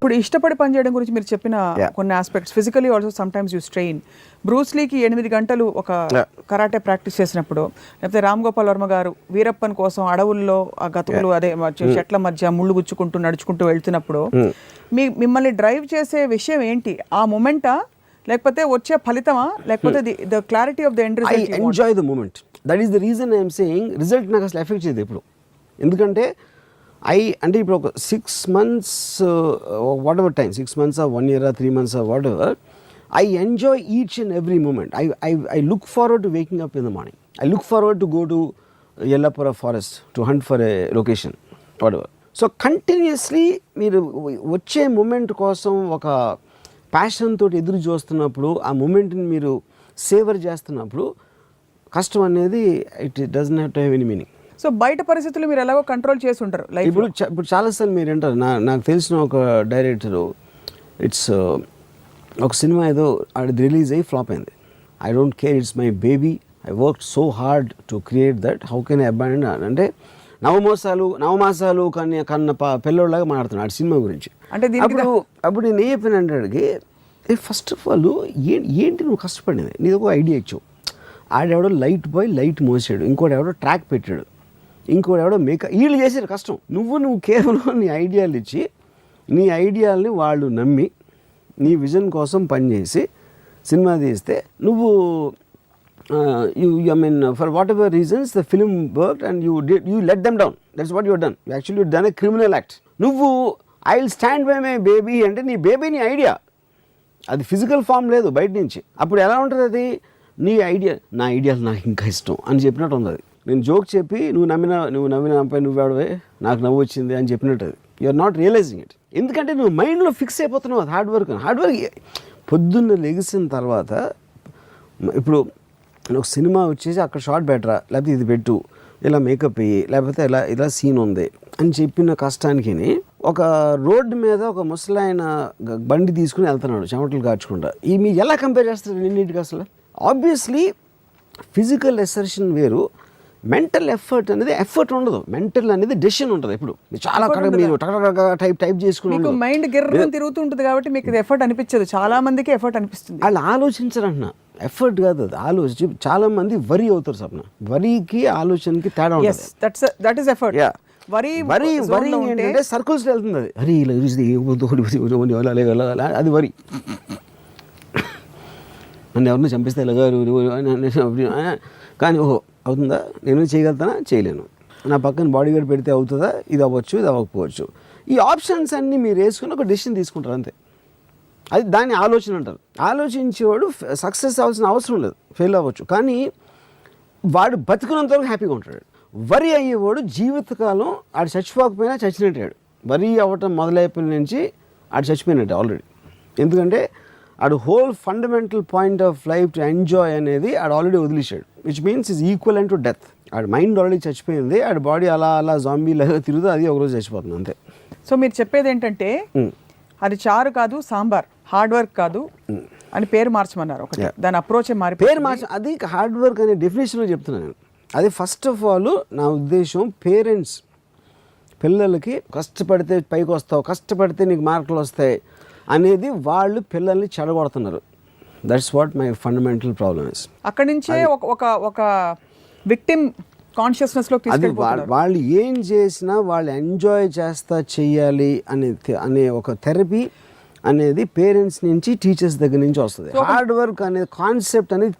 ఇప్పుడు ఇష్టపడి పనిచేయడం గురించి మీరు చెప్పిన కొన్ని aspects, physically also sometimes you strain. బ్రూస్లీకి 8 గంటలు ఒక కరాటే ప్రాక్టీస్ చేసినప్పుడు, లేకపోతే రామ్ గోపాల్ వర్మ గారు వీరప్పన్ కోసం అడవుల్లో ఆ గతుకులు అదే చెట్ల మధ్య ముళ్ళు గుచ్చుకుంటూ నడుచుకుంటూ వెళ్తున్నప్పుడు మిమ్మల్ని డ్రైవ్ చేసే విషయం ఏంటి? ఆ మూమెంటా, లేకపోతే వచ్చే ఫలితమా, లేకపోతే the clarity of the end result? I enjoy the moment. That is the reason I'm saying result నాకు అసలు ఎఫెక్ట్ చేయదు ఇప్పుడు. ఎందుకంటే అంటే ఇప్పుడు ఒక 6 months what ever time, 6 months or 1 year or 3 months or whatever, I enjoy each and every moment. I look forward to waking up in the morning. I look forward to go to Yellapura forest to hunt for a location, whatever. So continuously మీరు వచ్చే moment కోసం ఒక passion తోటి ఎదురు చూస్తున్నప్పుడు, ఆ మూమెంట్ని మీరు saver చేస్తున్నప్పుడు కష్టం అనేది it doesn't have to have any meaning. So బయట పరిస్థితులు మీరు ఎలాగో కంట్రోల్ చేసి ఉంటారు లైఫ్. ఇప్పుడు చాలాసార్లు మీరు అంటారు, నాకు తెలిసిన ఒక డైరెక్టరు, ఇట్స్ ఒక సినిమా ఏదో అది రిలీజ్ అయ్యి ఫ్లాప్ అయింది. I don't care, it's my baby, I work so hard to create that, how can I abandon? అంటే నవమాసాలు కన్న పిల్లోళ్ళగా మాట్లాడుతున్నాడు సినిమా గురించి. అంటే అప్పుడు నేను ఏ చెప్పినంటే అడిగి, ఫస్ట్ ఆఫ్ ఆల్ ఏంటి నువ్వు కష్టపడింది, నీది ఒక ఐడియా ఇచ్చావు. ఆడెవడో లైట్ బాయ్ లైట్ మోసాడు, ఇంకోటి ఎవడో ట్రాక్ పెట్టాడు, ఇంకోటి ఎవడో మేకప్, వీళ్ళు చేసారు కష్టం. నువ్వు కేవలం నీ ఐడియాలు ఇచ్చి, నీ ఐడియాలని వాళ్ళు నమ్మి నీ విజన్ కోసం పనిచేసి సినిమా తీస్తే నువ్వు I mean for whatever reasons the film work and you let them down. That's what your done. Actually you done a criminal act. నువ్వు I will stand by my baby అంటే నీ baby నీ idea, అది physical form లేదు బయట నుంచి. అప్పుడు ఎలా ఉంటుంది అది? నీ ఐడియా, నా ఐడియాలు నాకు ఇంకా ఇష్టం అని చెప్పినట్టు ఉంది. అది నేను జోక్ చెప్పి నువ్వు నవ్విన అబ్బాయి నువ్వెవడవే, నాకు నవ్వు వచ్చింది అని చెప్పినట్టు. అది you are not realising it. ఎందుకంటే నువ్వు మైండ్లో ఫిక్స్ అయిపోతున్నావు. అది హార్డ్ వర్క్ పొద్దున్న లెగిసిన తర్వాత, ఇప్పుడు ఒక సినిమా వచ్చేసి అక్కడ షార్ట్ బెటరా, లేకపోతే ఇది పెట్టు, ఇలా మేకప్ వేయి, లేకపోతే ఇలా సీన్ ఉంది అని చెప్పిన కష్టానికి ఒక రోడ్డు మీద ఒక ముసలాయన బండి తీసుకుని వెళ్తున్నాడు చెమటలు కాచుకుంటా. ఈ మీరు ఎలా కంపేర్ చేస్తారు రెండింటికి? అసలు ఆబ్వియస్లీ ఫిజికల్ ఎసర్షన్ వేరు, మెంటల్ ఎఫర్ట్ అనేది ఎఫర్ట్ ఉండదు. మెంటల్ అనేది డెసిషన్ ఉంటుంది. ఇప్పుడు చాలా మీరు టైప్ చేసుకుని మైండ్ గిర్రని తిరుగుతూ ఉంటుంది కాబట్టి మీకు ఎఫర్ట్ అనిపించదు. చాలా మందికి ఎఫర్ట్ అనిపిస్తుంది. వాళ్ళు ఆలోచించరు అంటున్నా, ఎఫర్ట్ కాదు అది, ఆలోచించి. చాలా మంది వరి అవుతారు. సప్న వరికి ఆలోచనకి తేడా ఉంటుంది. That is effort. వరి ఏంటంటే సర్కిల్స్ వెళ్తుంది. అది హరి అది వరి. నన్ను ఎవరిని చంపిస్తే కానీ ఓహో అవుతుందా, నేను చేయగలుగుతానా, చేయలేను, నా పక్కన బాడీ గార్డ్ పెడితే అవుతుందా, ఇది అవ్వచ్చు, ఇది అవ్వకపోవచ్చు. ఈ ఆప్షన్స్ అన్నీ మీరు వేసుకుని ఒక డెసిషన్ తీసుకుంటారు అంతే. అది దాన్ని ఆలోచన అంటారు. ఆలోచించేవాడు సక్సెస్ అవ్వాల్సిన అవసరం లేదు, ఫెయిల్ అవ్వచ్చు, కానీ వాడు బతుకున్నంత వరకు హ్యాపీగా ఉంటాడు. వరి అయ్యేవాడు జీవితకాలం ఆడు చచ్చిపోకపోయినా చచ్చినట్టాడు. వరి అవ్వటం మొదలైపోయిన నుంచి ఆడు చచ్చిపోయినట్టు ఆల్రెడీ. ఎందుకంటే ఆడు whole fundamental point of life to enjoy అనేది ఆడు ఆల్రెడీ వదిలేశాడు, which means is equal to death. ఆడు మైండ్ ఆల్రెడీ చచ్చిపోయింది, ఆడు బాడీ అలా జాంబీ లాగా తిరుగుతూ అది ఒకరోజు చచ్చిపోతుంది అంతే. సో మీరు చెప్పేది ఏంటంటే అది చారు కాదు సాంబార్, హార్డ్ వర్క్ కాదు అని పేరు మార్చమన్నారు. ఒకటి దాని అప్రోచ్ పేరు అది హార్డ్ వర్క్ అనే డెఫినేషన్లో చెప్తున్నాను. అది ఫస్ట్ ఆఫ్ ఆల్ నా ఉద్దేశం, పేరెంట్స్ పిల్లలకి కష్టపడితే పైకి వస్తావు, కష్టపడితే నీకు మార్కులు వస్తాయి అనేది వాళ్ళు పిల్లల్ని చెడగొడుతున్నారు. That's what my fundamental problem is. అక్కడి నుంచే ఒక విక్టిమ్ కాన్షియస్నెస్లో వాళ్ళు ఏం చేసినా వాళ్ళు ఎంజాయ్ చేస్తా చెయ్యాలి అనే ఒక థెరపీ అనేది పేరెంట్స్ నుంచి టీచర్స్ దగ్గర నుంచి వస్తుంది. హార్డ్ వర్క్ అనే కాన్సెప్ట్ అనేది